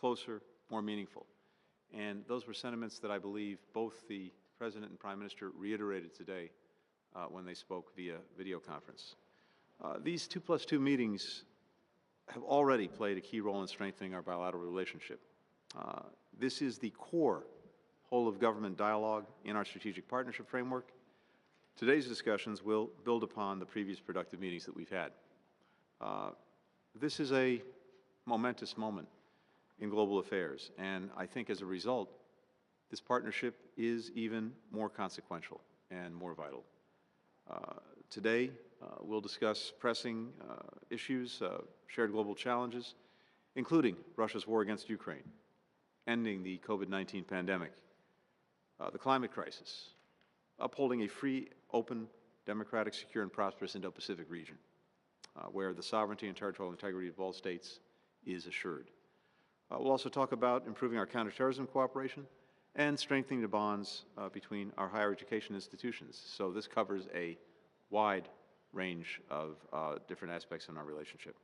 closer, more meaningful. And those were sentiments that I believe both the President and Prime Minister reiterated today when they spoke via video conference. These 2+2 meetings have already played a key role in strengthening our bilateral relationship. This is the core whole-of-government dialogue in our strategic partnership framework. Today's discussions will build upon the previous productive meetings that we've had. This is a momentous moment in global affairs, and I think as a result, this partnership is even more consequential and more vital. Today, we'll discuss pressing issues, shared global challenges, including Russia's war against Ukraine, ending the COVID-19 pandemic, the climate crisis, upholding a free, open, democratic, secure, and prosperous Indo-Pacific region, where the sovereignty and territorial integrity of all states is assured. We'll also talk about improving our counterterrorism cooperation and strengthening the bonds between our higher education institutions. So this covers a wide range of different aspects in our relationship.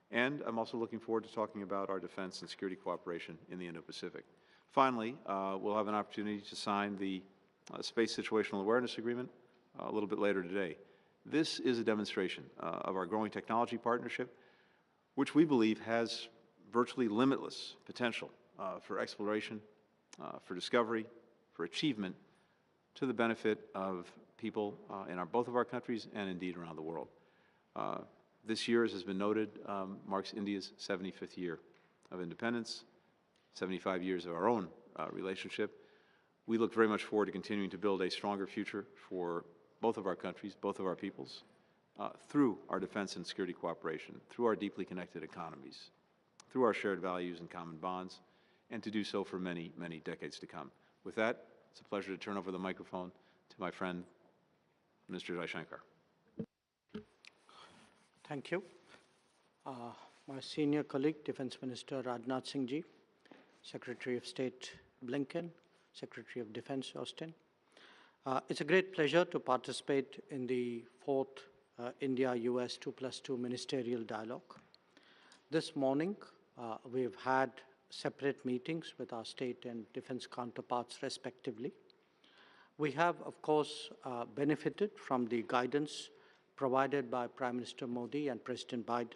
And I'm also looking forward to talking about our defense and security cooperation in the Indo-Pacific. Finally, we'll have an opportunity to sign the Space Situational Awareness Agreement a little bit later today. This is a demonstration of our growing technology partnership, which we believe has virtually limitless potential for exploration, for discovery, for achievement, to the benefit of people in both of our countries and indeed around the world. This year, as has been noted, marks India's 75th year of independence, 75 years of our own relationship. We look very much forward to continuing to build a stronger future for both of our countries, both of our peoples, through our defense and security cooperation, through our deeply connected economies, through our shared values and common bonds, and to do so for many, many decades to come. With that, it's a pleasure to turn over the microphone to my friend, Minister Jaishankar. Thank you. My senior colleague, Defense Minister Rajnath Singh ji, Secretary of State Blinken, Secretary of Defense Austin. It's a great pleasure to participate in the fourth India-US 2+2 Ministerial Dialogue. This morning, we've had separate meetings with our state and defense counterparts respectively. We have, of course, benefited from the guidance provided by Prime Minister Modi and President Biden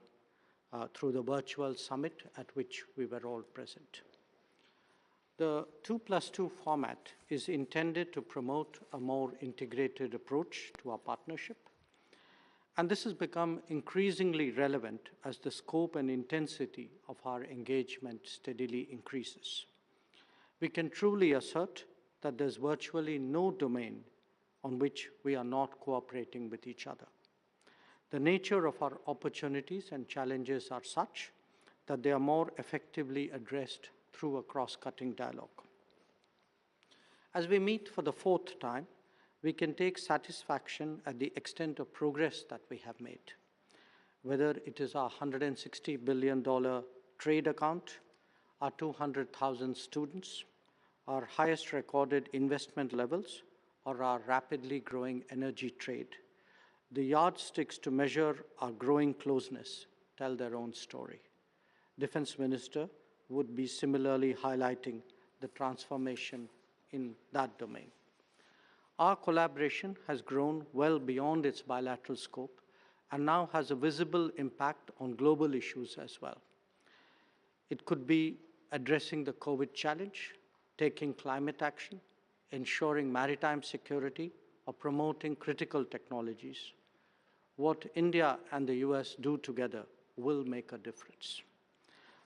through the virtual summit at which we were all present. The 2+2 format is intended to promote a more integrated approach to our partnership, and this has become increasingly relevant as the scope and intensity of our engagement steadily increases. We can truly assert that there's virtually no domain on which we are not cooperating with each other. The nature of our opportunities and challenges are such that they are more effectively addressed through a cross-cutting dialogue. As we meet for the fourth time, we can take satisfaction at the extent of progress that we have made, whether it is our $160 billion trade account, our 200,000 students, our highest recorded investment levels, or our rapidly growing energy trade. The yardsticks to measure our growing closeness tell their own story. Defense Minister would be similarly highlighting the transformation in that domain. Our collaboration has grown well beyond its bilateral scope and now has a visible impact on global issues as well. It could be addressing the COVID challenge, taking climate action, ensuring maritime security, or promoting critical technologies. What India and the US do together will make a difference.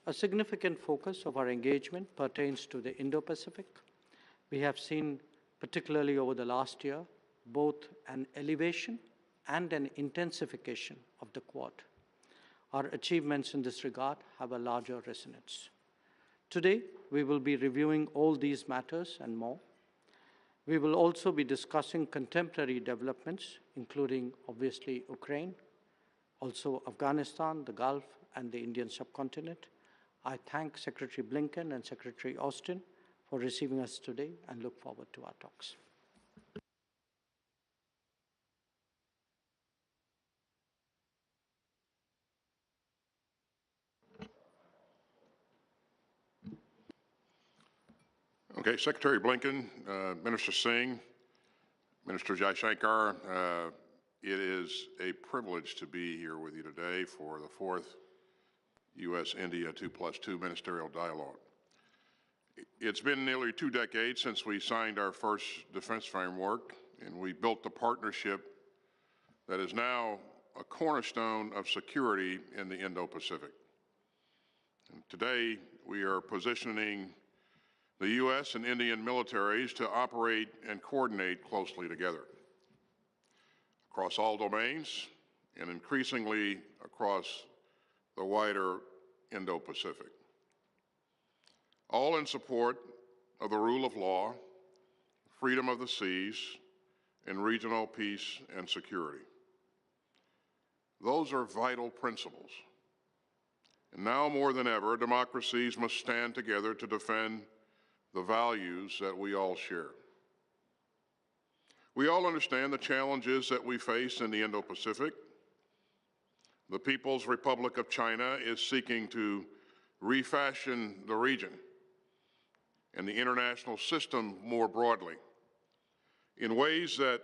A significant focus of our engagement pertains to the Indo-Pacific. We have seen, particularly over the last year, both an elevation and an intensification of the Quad. Our achievements in this regard have a larger resonance. Today, we will be reviewing all these matters and more. We will also be discussing contemporary developments, including, obviously, Ukraine, also Afghanistan, the Gulf, and the Indian subcontinent. I thank Secretary Blinken and Secretary Austin for receiving us today and look forward to our talks. Okay, Secretary Blinken, Minister Singh, Minister Jaishankar, it is a privilege to be here with you today for the fourth U.S.-India 2+2 Ministerial Dialogue. It's been nearly 2 decades since we signed our first defense framework, and we built a partnership that is now a cornerstone of security in the Indo-Pacific. And today, we are positioning the U.S. and Indian militaries to operate and coordinate closely together across all domains and increasingly across the wider Indo-Pacific, all in support of the rule of law, freedom of the seas, and regional peace and security. Those are vital principles. And now more than ever, democracies must stand together to defend the values that we all share. We all understand the challenges that we face in the Indo-Pacific. The People's Republic of China is seeking to refashion the region and the international system more broadly in ways that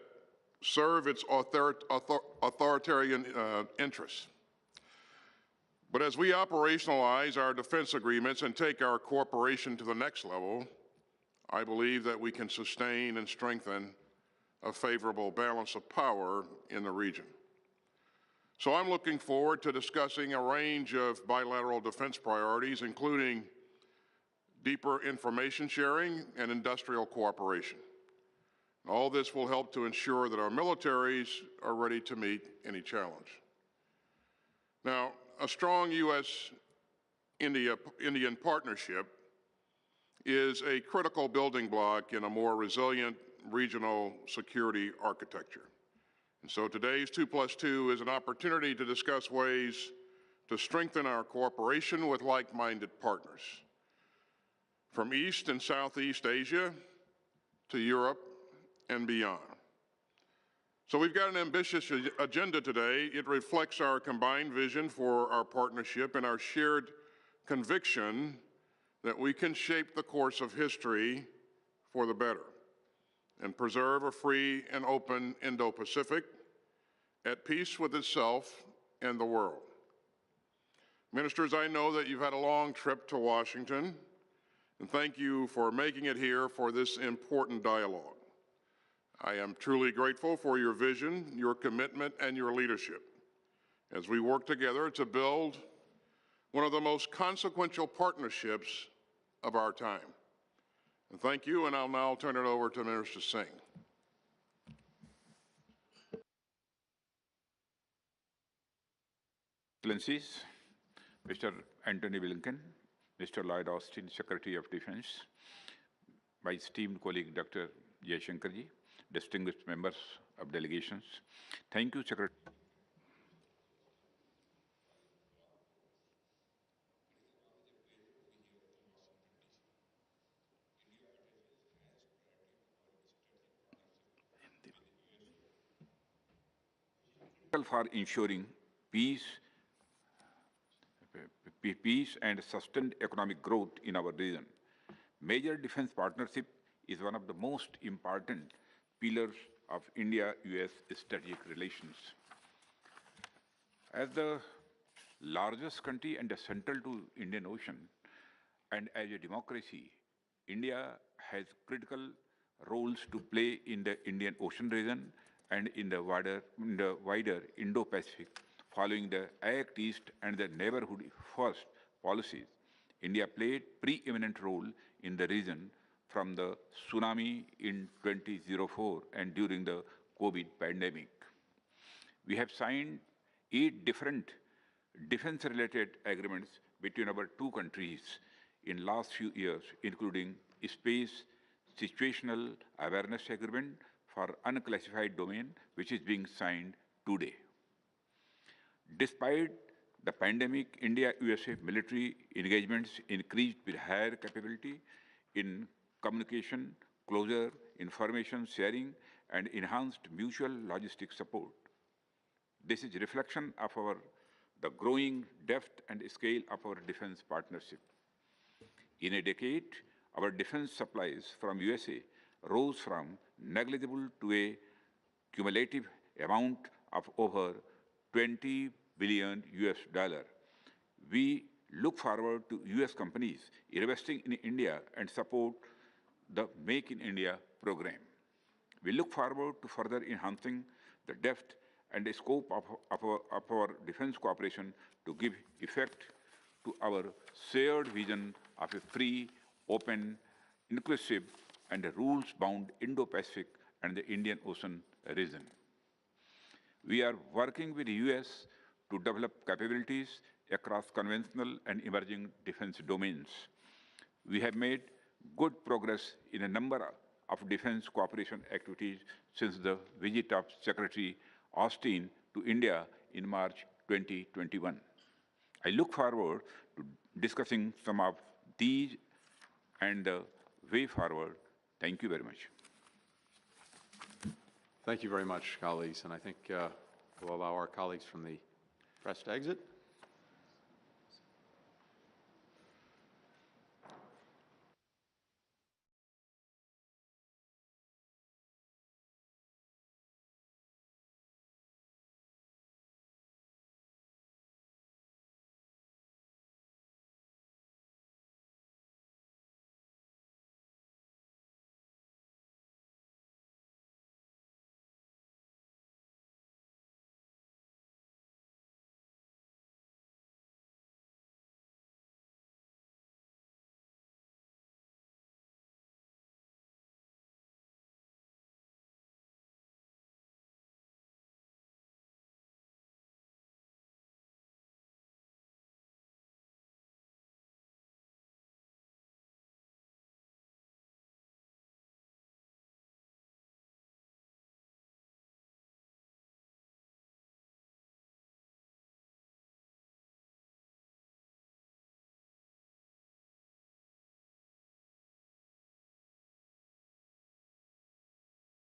serve its authoritarian interests. But as we operationalize our defense agreements and take our cooperation to the next level, I believe that we can sustain and strengthen a favorable balance of power in the region. So I'm looking forward to discussing a range of bilateral defense priorities, including deeper information sharing and industrial cooperation. All this will help to ensure that our militaries are ready to meet any challenge. Now, a strong U.S.-Indian partnership is a critical building block in a more resilient regional security architecture. And so today's 2+2 is an opportunity to discuss ways to strengthen our cooperation with like-minded partners, from East and Southeast Asia to Europe and beyond. So we've got an ambitious agenda today. It reflects our combined vision for our partnership and our shared conviction that we can shape the course of history for the better and preserve a free and open Indo-Pacific at peace with itself and the world. Ministers, I know that you've had a long trip to Washington, and thank you for making it here for this important dialogue. I am truly grateful for your vision, your commitment, and your leadership as we work together to build one of the most consequential partnerships of our time. And thank you, and I'll now turn it over to Minister Singh. Excellencies, Mr. Antony Blinken, Mr. Lloyd, Secretary of Defense, my esteemed colleague Dr. Jaishankar ji, distinguished members of delegations. Thank you, Secretary. For ensuring peace and sustained economic growth in our region. Major defense partnership is one of the most important pillars of India-US strategic relations. As the largest country and central to Indian Ocean, and as a democracy, India has critical roles to play in the Indian Ocean region and in the wider Indo-Pacific. Following the Act East and the Neighborhood First policies, India played preeminent role in the region from the tsunami in 2004 and during the COVID pandemic. We have signed 8 different defense-related agreements between our 2 countries in last few years, including Space Situational Awareness Agreement for unclassified domain, which is being signed today. Despite the pandemic, India-USA military engagements increased with higher capability in communication, closer information sharing, and enhanced mutual logistic support. This is a reflection of the growing depth and scale of our defense partnership. In a decade our defense supplies from USA rose from negligible to a cumulative amount of over 20 billion US dollar. We look forward to US companies investing in India and support the Make in India program. We look forward to further enhancing the depth and the scope of our defense cooperation to give effect to our shared vision of a free, open, inclusive, and rules-bound Indo-Pacific and the Indian Ocean region. We are working with the US to develop capabilities across conventional and emerging defense domains. We have made good progress in a number of defense cooperation activities since the visit of Secretary Austin to India in March 2021. I look forward to discussing some of these and the way forward. Thank you very much. Thank you very much, colleagues. And I think we'll allow our colleagues from the press to exit.